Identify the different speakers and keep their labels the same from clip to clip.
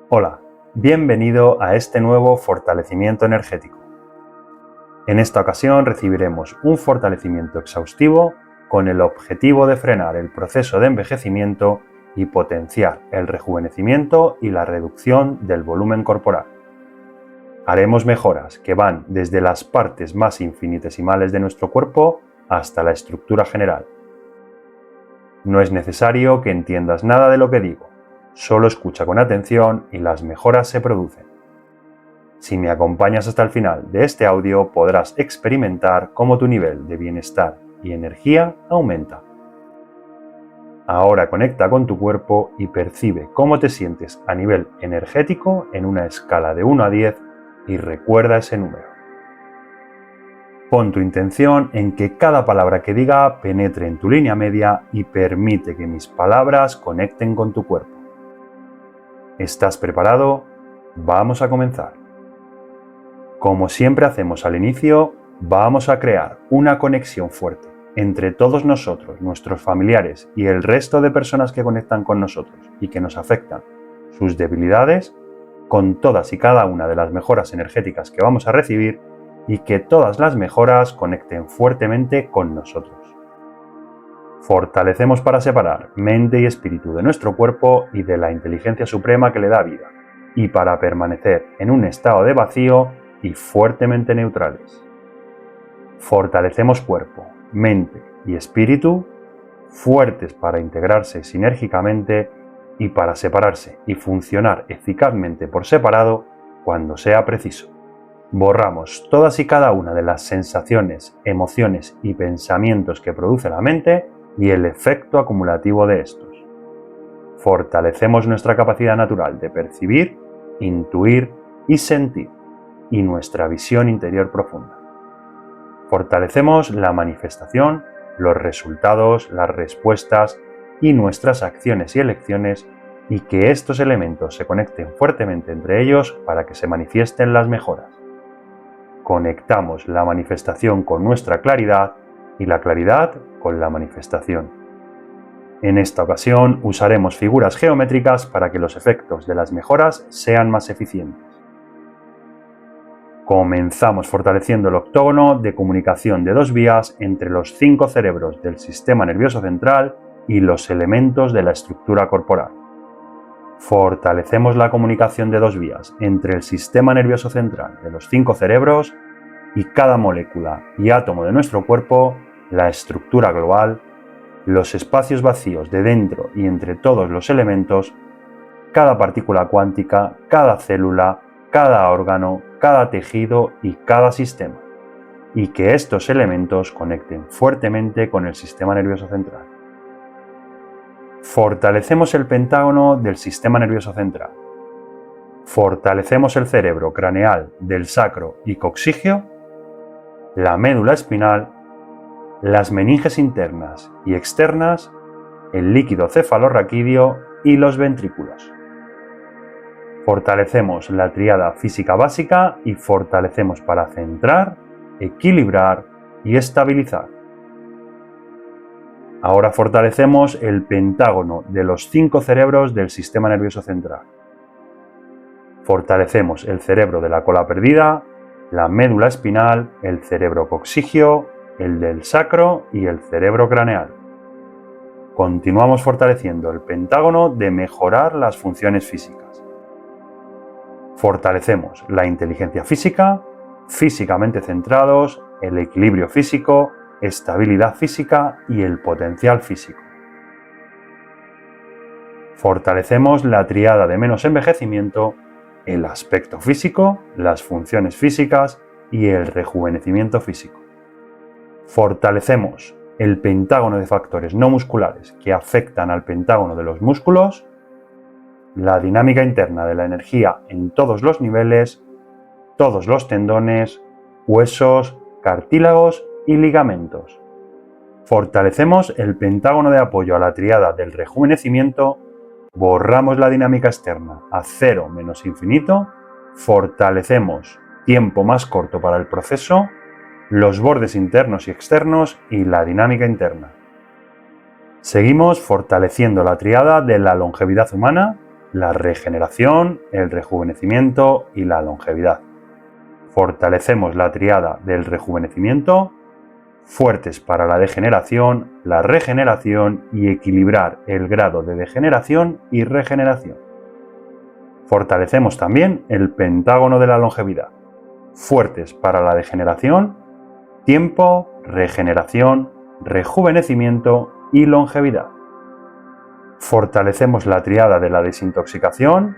Speaker 1: Hola, bienvenido a este nuevo fortalecimiento energético. En esta ocasión recibiremos un fortalecimiento exhaustivo con el objetivo de frenar el proceso de envejecimiento y potenciar el rejuvenecimiento y la reducción del volumen corporal. Haremos mejoras que van desde las partes más infinitesimales de nuestro cuerpo hasta la estructura general. No es necesario que entiendas nada de lo que digo. Solo escucha con atención y las mejoras se producen. Si me acompañas hasta el final de este audio podrás experimentar cómo tu nivel de bienestar y energía aumenta. Ahora conecta con tu cuerpo y percibe cómo te sientes a nivel energético en una escala de 1 a 10 y recuerda ese número. Pon tu intención en que cada palabra que diga penetre en tu línea media y permite que mis palabras conecten con tu cuerpo. ¿Estás preparado? Vamos a comenzar. Como siempre hacemos al inicio, vamos a crear una conexión fuerte entre todos nosotros, nuestros familiares y el resto de personas que conectan con nosotros y que nos afectan sus debilidades, con todas y cada una de las mejoras energéticas que vamos a recibir y que todas las mejoras conecten fuertemente con nosotros. Fortalecemos para separar mente y espíritu de nuestro cuerpo y de la inteligencia suprema que le da vida, y para permanecer en un estado de vacío y fuertemente neutrales. Fortalecemos cuerpo, mente y espíritu, fuertes para integrarse sinérgicamente y para separarse y funcionar eficazmente por separado cuando sea preciso. Borramos todas y cada una de las sensaciones, emociones y pensamientos que produce la mente y el efecto acumulativo de estos. Fortalecemos nuestra capacidad natural de percibir, intuir y sentir, y nuestra visión interior profunda. Fortalecemos la manifestación, los resultados, las respuestas y nuestras acciones y elecciones, y que estos elementos se conecten fuertemente entre ellos para que se manifiesten las mejoras. Conectamos la manifestación con nuestra claridad y la claridad con la manifestación. En esta ocasión usaremos figuras geométricas para que los efectos de las mejoras sean más eficientes. Comenzamos fortaleciendo el octógono de comunicación de 2 vías entre los 5 cerebros del sistema nervioso central y los elementos de la estructura corporal. Fortalecemos la comunicación de 2 vías entre el sistema nervioso central de los 5 cerebros y cada molécula y átomo de nuestro cuerpo, la estructura global, los espacios vacíos de dentro y entre todos los elementos, cada partícula cuántica, cada célula, cada órgano, cada tejido y cada sistema, y que estos elementos conecten fuertemente con el sistema nervioso central. Fortalecemos el pentágono del sistema nervioso central. Fortalecemos el cerebro craneal del sacro y coxígeo, la médula espinal, las meninges internas y externas, el líquido cefalorraquídeo y los ventrículos. Fortalecemos la tríada física básica y fortalecemos para centrar, equilibrar y estabilizar. Ahora fortalecemos el pentágono de los 5 cerebros del sistema nervioso central. Fortalecemos el cerebro de la cola perdida, la médula espinal, el cerebro coxígeo, el del sacro y el cerebro craneal. Continuamos fortaleciendo el pentágono de mejorar las funciones físicas. Fortalecemos la inteligencia física, físicamente centrados, el equilibrio físico, estabilidad física y el potencial físico. Fortalecemos la tríada de menos envejecimiento, el aspecto físico, las funciones físicas y el rejuvenecimiento físico. Fortalecemos el pentágono de factores no musculares que afectan al pentágono de los músculos, la dinámica interna de la energía en todos los niveles, todos los tendones, huesos, cartílagos y ligamentos. Fortalecemos el pentágono de apoyo a la tríada del rejuvenecimiento, borramos la dinámica externa a 0 menos infinito, fortalecemos tiempo más corto para el proceso, los bordes internos y externos y la dinámica interna. Seguimos fortaleciendo la tríada de la longevidad humana, la regeneración, el rejuvenecimiento y la longevidad. Fortalecemos la tríada del rejuvenecimiento, fuertes para la degeneración, la regeneración y equilibrar el grado de degeneración y regeneración. Fortalecemos también el pentágono de la longevidad, fuertes para la degeneración, tiempo, regeneración, rejuvenecimiento y longevidad. Fortalecemos la tríada de la desintoxicación,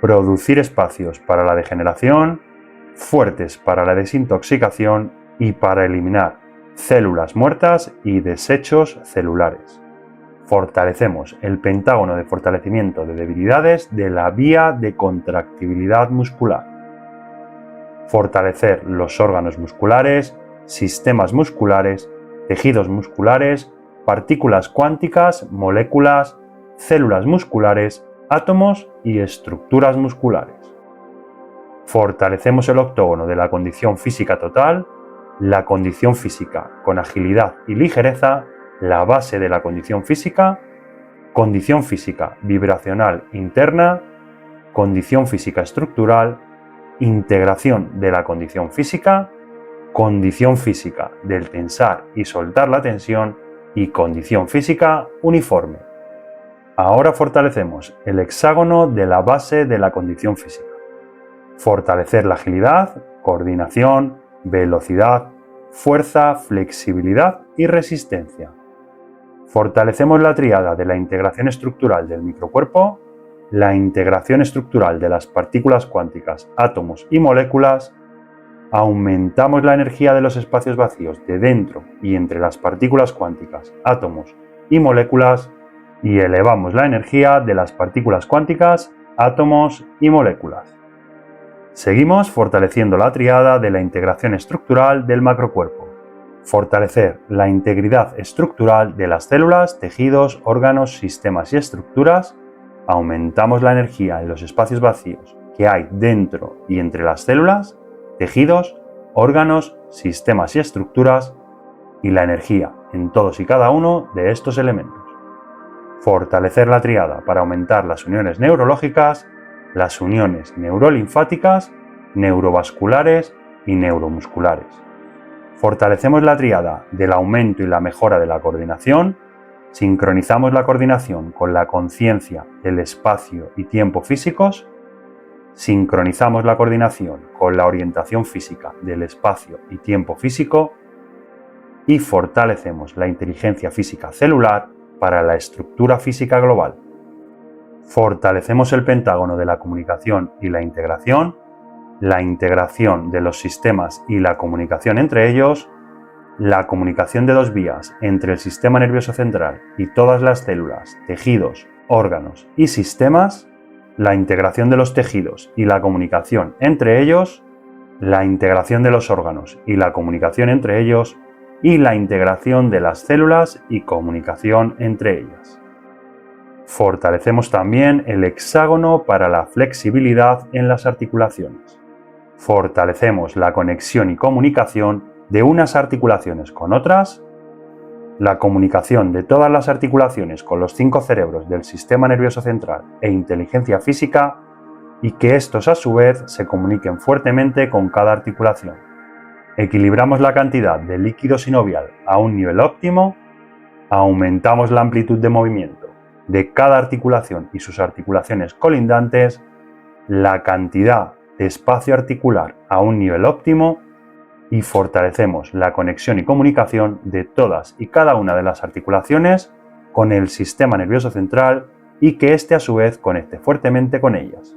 Speaker 1: producir espacios para la degeneración, fuertes para la desintoxicación y para eliminar células muertas y desechos celulares. Fortalecemos el pentágono de fortalecimiento de debilidades de la vía de contractibilidad muscular. Fortalecer los órganos musculares, sistemas musculares, tejidos musculares, partículas cuánticas, moléculas, células musculares, átomos y estructuras musculares. Fortalecemos el octógono de la condición física total, la condición física con agilidad y ligereza, la base de la condición física vibracional interna, condición física estructural, integración de la condición física del tensar y soltar la tensión y condición física uniforme. Ahora fortalecemos el hexágono de la base de la condición física. Fortalecer la agilidad, coordinación, velocidad, fuerza, flexibilidad y resistencia. Fortalecemos la tríada de la integración estructural del microcuerpo, la integración estructural de las partículas cuánticas, átomos y moléculas. Aumentamos la energía de los espacios vacíos de dentro y entre las partículas cuánticas, átomos y moléculas y elevamos la energía de las partículas cuánticas, átomos y moléculas. Seguimos fortaleciendo la tríada de la integración estructural del macrocuerpo. Fortalecer la integridad estructural de las células, tejidos, órganos, sistemas y estructuras. Aumentamos la energía en los espacios vacíos que hay dentro y entre las células, tejidos, órganos, sistemas y estructuras y la energía en todos y cada uno de estos elementos. Fortalecer la tríada para aumentar las uniones neurológicas, las uniones neurolinfáticas, neurovasculares y neuromusculares. Fortalecemos la tríada del aumento y la mejora de la coordinación, sincronizamos la coordinación con la conciencia del espacio y tiempo físicos, sincronizamos la coordinación con la orientación física del espacio y tiempo físico y fortalecemos la inteligencia física celular para la estructura física global. Fortalecemos el pentágono de la comunicación y la integración de los sistemas y la comunicación entre ellos, la comunicación de dos vías entre el sistema nervioso central y todas las células, tejidos, órganos y sistemas, la integración de los tejidos y la comunicación entre ellos, la integración de los órganos y la comunicación entre ellos, y la integración de las células y comunicación entre ellas. Fortalecemos también el hexágono para la flexibilidad en las articulaciones. Fortalecemos la conexión y comunicación de unas articulaciones con otras, la comunicación de todas las articulaciones con los 5 cerebros del sistema nervioso central e inteligencia física y que estos a su vez se comuniquen fuertemente con cada articulación. Equilibramos la cantidad de líquido sinovial a un nivel óptimo, aumentamos la amplitud de movimiento de cada articulación y sus articulaciones colindantes, la cantidad de espacio articular a un nivel óptimo y fortalecemos la conexión y comunicación de todas y cada una de las articulaciones con el sistema nervioso central y que éste a su vez conecte fuertemente con ellas.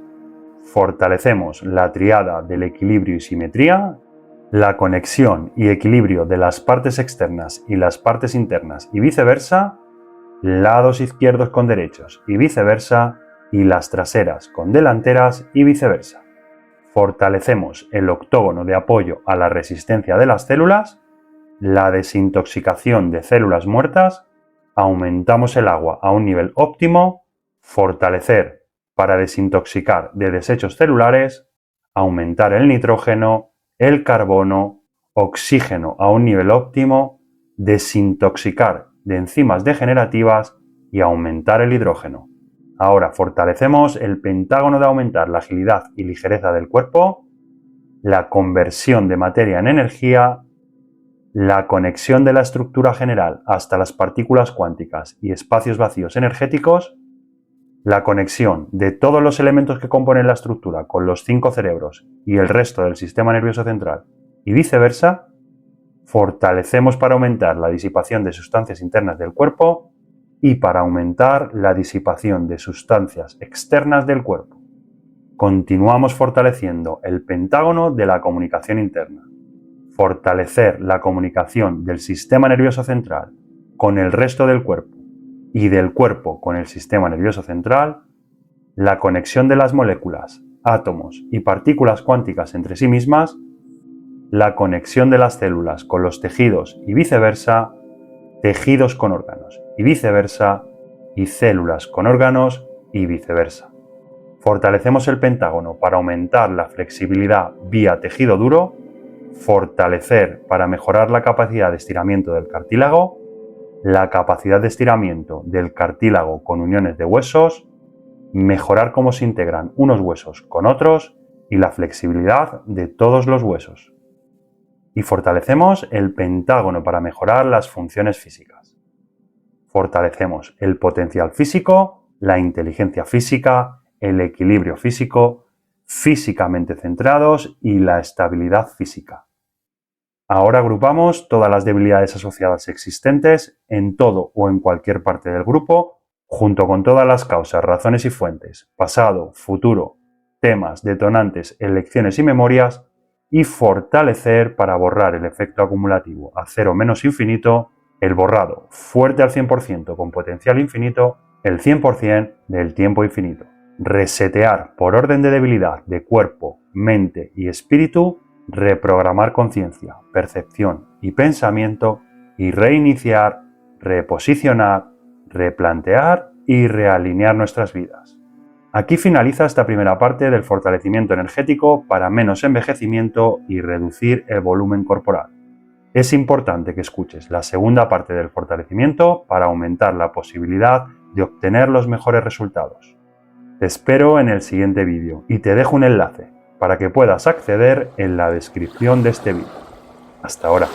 Speaker 1: Fortalecemos la tríada del equilibrio y simetría, la conexión y equilibrio de las partes externas y las partes internas y viceversa, lados izquierdos con derechos y viceversa, y las traseras con delanteras y viceversa. Fortalecemos el octógono de apoyo a la resistencia de las células, la desintoxicación de células muertas, aumentamos el agua a un nivel óptimo, fortalecer para desintoxicar de desechos celulares, aumentar el nitrógeno, el carbono, oxígeno a un nivel óptimo, desintoxicar de enzimas degenerativas y aumentar el hidrógeno. Ahora fortalecemos el pentágono de aumentar la agilidad y ligereza del cuerpo, la conversión de materia en energía, la conexión de la estructura general hasta las partículas cuánticas y espacios vacíos energéticos, la conexión de todos los elementos que componen la estructura con los 5 cerebros y el resto del sistema nervioso central y viceversa, fortalecemos para aumentar la disipación de sustancias internas del cuerpo y para aumentar la disipación de sustancias externas del cuerpo. Continuamos fortaleciendo el pentágono de la comunicación interna. Fortalecer la comunicación del sistema nervioso central con el resto del cuerpo y del cuerpo con el sistema nervioso central, la conexión de las moléculas, átomos y partículas cuánticas entre sí mismas, la conexión de las células con los tejidos y viceversa, tejidos con órganos y viceversa, y células con órganos y viceversa. Fortalecemos el pentágono para aumentar la flexibilidad vía tejido duro, fortalecer para mejorar la capacidad de estiramiento del cartílago, la capacidad de estiramiento del cartílago con uniones de huesos, mejorar cómo se integran unos huesos con otros y la flexibilidad de todos los huesos. Y fortalecemos el pentágono para mejorar las funciones físicas. Fortalecemos el potencial físico, la inteligencia física, el equilibrio físico, físicamente centrados y la estabilidad física. Ahora agrupamos todas las debilidades asociadas existentes en todo o en cualquier parte del grupo, junto con todas las causas, razones y fuentes, pasado, futuro, temas, detonantes, elecciones y memorias, y fortalecer para borrar el efecto acumulativo a cero menos infinito, el borrado fuerte al 100% con potencial infinito, el 100% del tiempo infinito. Resetear por orden de debilidad de cuerpo, mente y espíritu, reprogramar conciencia, percepción y pensamiento y reiniciar, reposicionar, replantear y realinear nuestras vidas. Aquí finaliza esta primera parte del fortalecimiento energético para menos envejecimiento y reducir el volumen corporal. Es importante que escuches la segunda parte del fortalecimiento para aumentar la posibilidad de obtener los mejores resultados. Te espero en el siguiente vídeo y te dejo un enlace para que puedas acceder en la descripción de este vídeo. Hasta ahora.